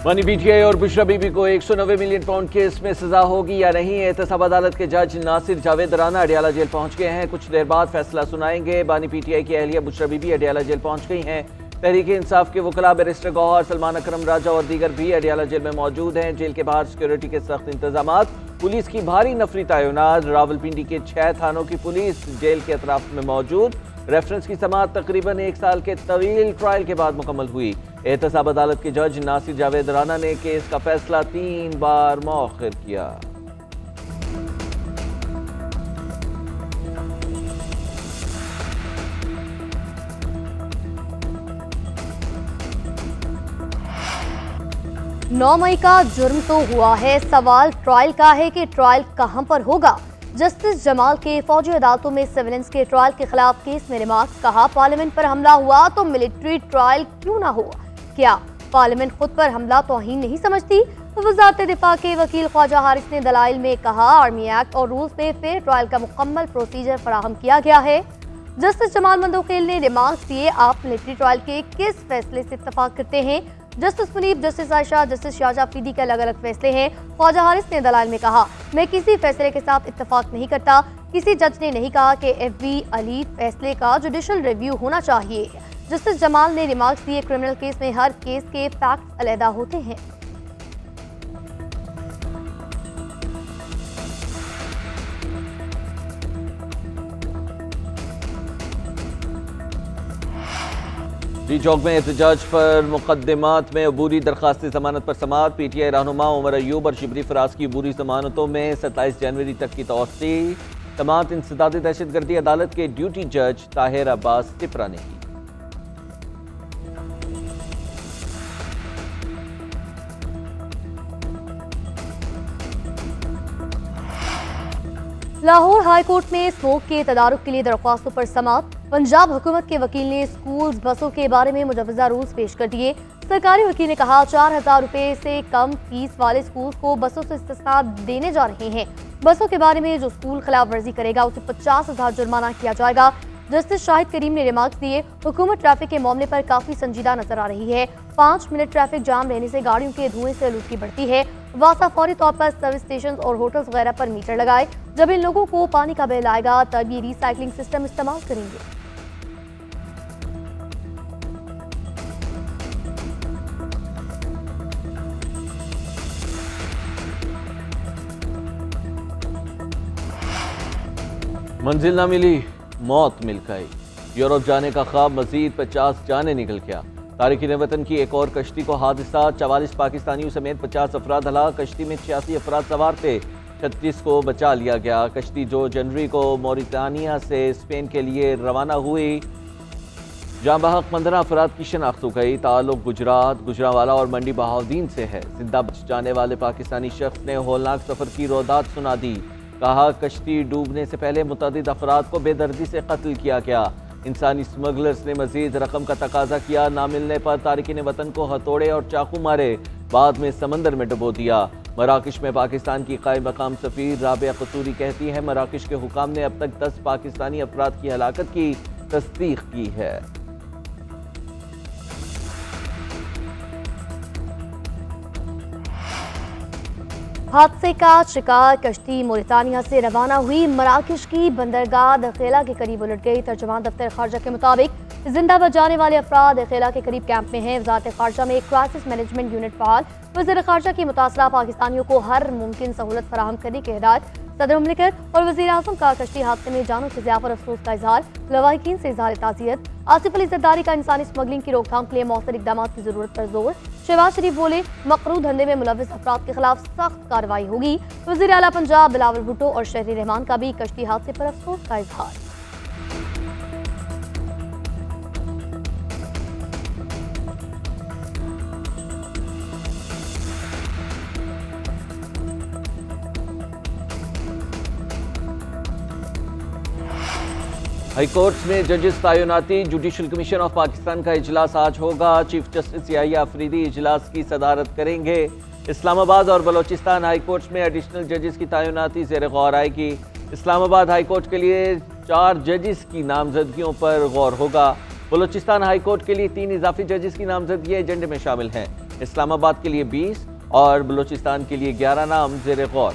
बानी पीटीआई और बुशरा बीबी को 190 मिलियन पाउंड केस में सजा होगी या नहीं। एहतसाब अदालत के जज नासिर जावेद राना अडियाला जेल पहुंच गए हैं। कुछ देर बाद फैसला सुनाएंगे। बानी पीटीआई की अहलिया बुशरा बीबी अडियाला जेल पहुंच गई हैं। तहरीक इंसाफ के वकला बैरिस्टर गौहर, सलमान अकरम राजा और दीगर भी अडियाला जेल में मौजूद हैं। जेल के बाहर सिक्योरिटी के सख्त इंतजाम, पुलिस की भारी नफरी तैनात। रावलपिंडी के 6 थानों की पुलिस जेल के अतराफ में मौजूद। रेफरेंस की समाअत तकरीबन 1 साल के तवील ट्रायल के बाद मुकम्मल हुई। एहतसाब अदालत के जज नासिर जावेद राना ने केस का फैसला 3 बार मौखिर किया। नौ मई का जुर्म तो हुआ है, सवाल ट्रायल का है कि ट्रायल कहां पर होगा। जस्टिस जमाल के फौजी अदालतों में सिविलियंस के ट्रायल के खिलाफ केस में रिमार्क्स। कहा, पार्लियामेंट पर हमला हुआ तो मिलिट्री ट्रायल क्यों ना हो। क्या पार्लियामेंट खुद पर हमला तौहीन नहीं समझती। वज़ारत दिफा के वकील ख्वाजा हारिस ने दलाइल में कहा, आर्मी एक्ट और रूल्स में फेयर ट्रायल का मुकम्मल प्रोसीजर फराहम किया गया है। जस्टिस जमाल मंदोखेल ने रिमार्क्स दिए, आप मिलिट्री ट्रायल के किस फैसले से इत्तफाक करते हैं। Justice Munib, justice Ayesha, justice Shahjahan Afridi के अलग अलग फैसले हैं। ख्वाजा हारिस ने दलाइल में कहा, मैं किसी फैसले के साथ इत्तफाक नहीं करता। किसी जज ने नहीं कहा कि FB अली फैसले का जुडिशल रिव्यू होना चाहिए। जस्टिस जमाल ने रिमार्क्स दिए, क्रिमिनल केस में हर केस के फैक्ट्स अलहदा होते हैं। डी चौक में एहतजाज पर मुकदमात में अबूरी दरखास्त जमानत पर समाअत। PTI रहनुमा उमर अयूब और शिबली फराज की अबूरी जमानतों में 27 जनवरी तक की तौसी। समाअत इंसदाद दहशतगर्दी अदालत के ड्यूटी जज ताहिर अब्बास टिपरा ने की। लाहौर हाई कोर्ट में स्मोक के तदारुक के लिए दरख्वास्तों पर समाअत। पंजाब हुकूमत के वकील ने स्कूल्स बसों के बारे में मुजवजा रूल्स पेश कर दिए। सरकारी वकील ने कहा, 4000 रुपए से कम फीस वाले स्कूल को बसों से इस्तिस्ना देने जा रहे हैं। बसों के बारे में जो स्कूल खिलाफ वर्जी करेगा उसे 50,000 जुर्माना किया जाएगा। जस्टिस शाहिद करीम ने रिमार्क्स दिए, हुकूमत ट्रैफिक के मामले पर काफी संजीदा नजर आ रही है। 5 मिनट ट्रैफिक जाम रहने से गाड़ियों के धुएं से आलूदगी बढ़ती है। वासा फौरी तौर पर सर्विस स्टेशन और होटल्स वगैरह पर मीटर लगाए। जब इन लोगों को पानी का बिल आएगा तब ये रिसाइकलिंग सिस्टम इस्तेमाल करेंगे। मंजिल ना मिली, मौत मिल गई। यूरोप जाने का ख्वाब मजीद 50 जाने निकल गया। तारिकीन वतन की एक और कश्ती को हादसा, 44 पाकिस्तानियों समेत 50 अफराद हलाक। कश्ती में 86 अफराद सवार थे, 36 को बचा लिया गया। कश्ती 2 जनवरी को मोरितानिया से स्पेन के लिए रवाना हुई। जहाँ बहक 15 अफराद की शनाख्त हो गई। ताल्लुक गुजरात, गुजरावाला और मंडी बहाउद्दीन से है। जिंदा बच जाने वाले पाकिस्तानी शख्स ने होलनाक सफर की रोदात सुना दी। कहा, कश्ती डूबने से पहले मुतअद्दिद अफराद को बेदर्दी से कत्ल किया गया। इंसानी स्मगलर्स ने मजीद रकम का तकाजा किया। ना मिलने पर तारिकीन वतन को हथौड़े और चाकू मारे, बाद में समंदर में डुबो दिया। मराकश में पाकिस्तान की कायम मकाम सफीर राबिया कसूरी कहती है, मराकश के हुकाम ने अब तक 10 पाकिस्तानी अफराद की हलाकत की तस्दीक की है। हादसे का शिकार कश्ती मोरितानिया से रवाना हुई। मराकश की बंदरगाह दखेला के करीब उलट गई। तर्जुमान दफ्तर खारजा के मुताबिक जिंदा बच जाने वाले अफराद दखेला के करीब कैंप में हैं। वज़ारत खारजा में क्राइसिस मैनेजमेंट यूनिट फाल। वज़ीर खारजा की मुतासरा पाकिस्तानियों को हर मुमकिन सहूलत फराहम करने की हिदायत। सदर मुमलिकत और वज़ीर आज़म का कश्ती हादसे में जानों के ज़िया पर अफसोस का इजहार। लवाहिकीन से इजहार ताज़ियत। आसिफ अली ज़रदारी का इंसानी स्मगलिंग की रोकथाम के लिए मौसर इक़दाम की जरूरत पर जोर। शहबाज शरीफ बोले, मकरू धंधे में मुलव्विस अफराद के खिलाफ सख्त कार्रवाई होगी। वज़ीर आला पंजाब बिलावल भुट्टो और शहरी रहमान का भी कश्ती हादसे पर अफसोस का इजहार। हाईकोर्ट में जजेस तैनाती। जुडिशल कमीशन ऑफ पाकिस्तान का इजलास आज होगा। चीफ जस्टिस याहिया अफरीदी इजलास की सदारत करेंगे। इस्लामाबाद और बलोचिस्तान हाईकोर्ट में एडिशनल जजेस की तैनाती ज़ेर गौर आएगी। इस्लामाबाद हाईकोर्ट के लिए 4 जजेस की नामजदगियों पर गौर होगा। बलोचिस्तान हाईकोर्ट के लिए 3 इजाफी जजेस की नामजदगी एजेंडे में शामिल हैं। इस्लामाबाद के लिए 20 और बलूचिस्तान के लिए 11 नाम ज़ेरे गौर।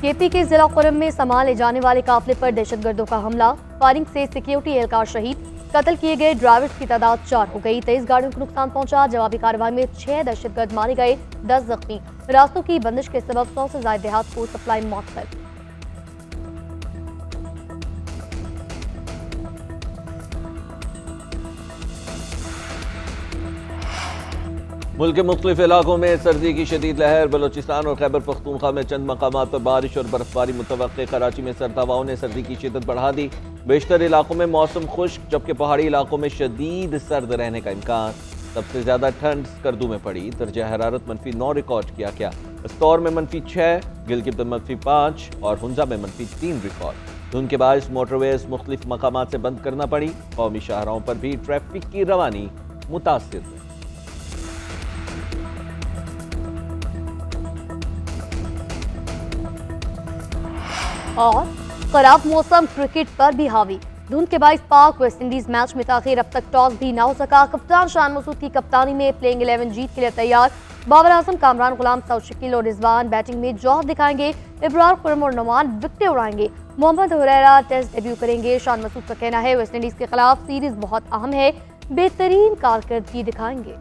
केपी के जिला कुरम में सामान ले जाने वाले काफिले पर दहशतगर्दों का हमला, फायरिंग से सिक्योरिटी एहलकार शहीद, कत्ल किए गए ड्राइवर्स की तादाद 4 हो गई। 23 गाड़ियों को नुकसान पहुंचा। जवाबी कार्रवाई में 6 दहशतगर्द मारे गए, 10 जख्मी। रास्तों की बंदिश के सबब 100 से ज्यादा देहात को सप्लाई मौत। मुल्क के मुख्तलिफ इलाकों में सर्दी की शदीद लहर। बलूचिस्तान और खैबर पख्तूनख्वा में चंद मकामात पर बारिश और बर्फबारी मुतवक्के। कराची में सर्द हवाओं ने सर्दी की शिद्दत बढ़ा दी। बेशतर इलाकों में मौसम खुश्क, जबकि पहाड़ी इलाकों में शदीद सर्द रहने का इम्कान। सबसे ज्यादा ठंड स्कर्दू में पड़ी। दर्जा हरारत -9 रिकॉर्ड किया गया। इस्तौर में -6, गिलगित में -5 और हुंजा में -3 रिकॉर्ड। धुंध के बायस मोटरवेज मुख्तलिफ मकामात से बंद करना पड़ी। कौमी शाहराहों पर भी ट्रैफिक की रवानी मुतासिर हुई। और खराब मौसम क्रिकेट पर भी हावी। धुंध के बाइस पाक वेस्ट इंडीज मैच में ताखिर, अब तक टॉस भी ना हो सका। कप्तान शान मसूद की कप्तानी में प्लेइंग 11 जीत के लिए तैयार। बाबर आजम, कामरान गुलाम, सऊद शकील और रिजवान बैटिंग में जौहर दिखाएंगे। इब्रार, खुरम और नमान विकेटें उड़ाएंगे। मोहम्मद हुरैरा टेस्ट डेब्यू करेंगे। शान मसूद का कहना है वेस्ट इंडीज के खिलाफ सीरीज बहुत अहम है, बेहतरीन कारकर्दगी दिखाएंगे।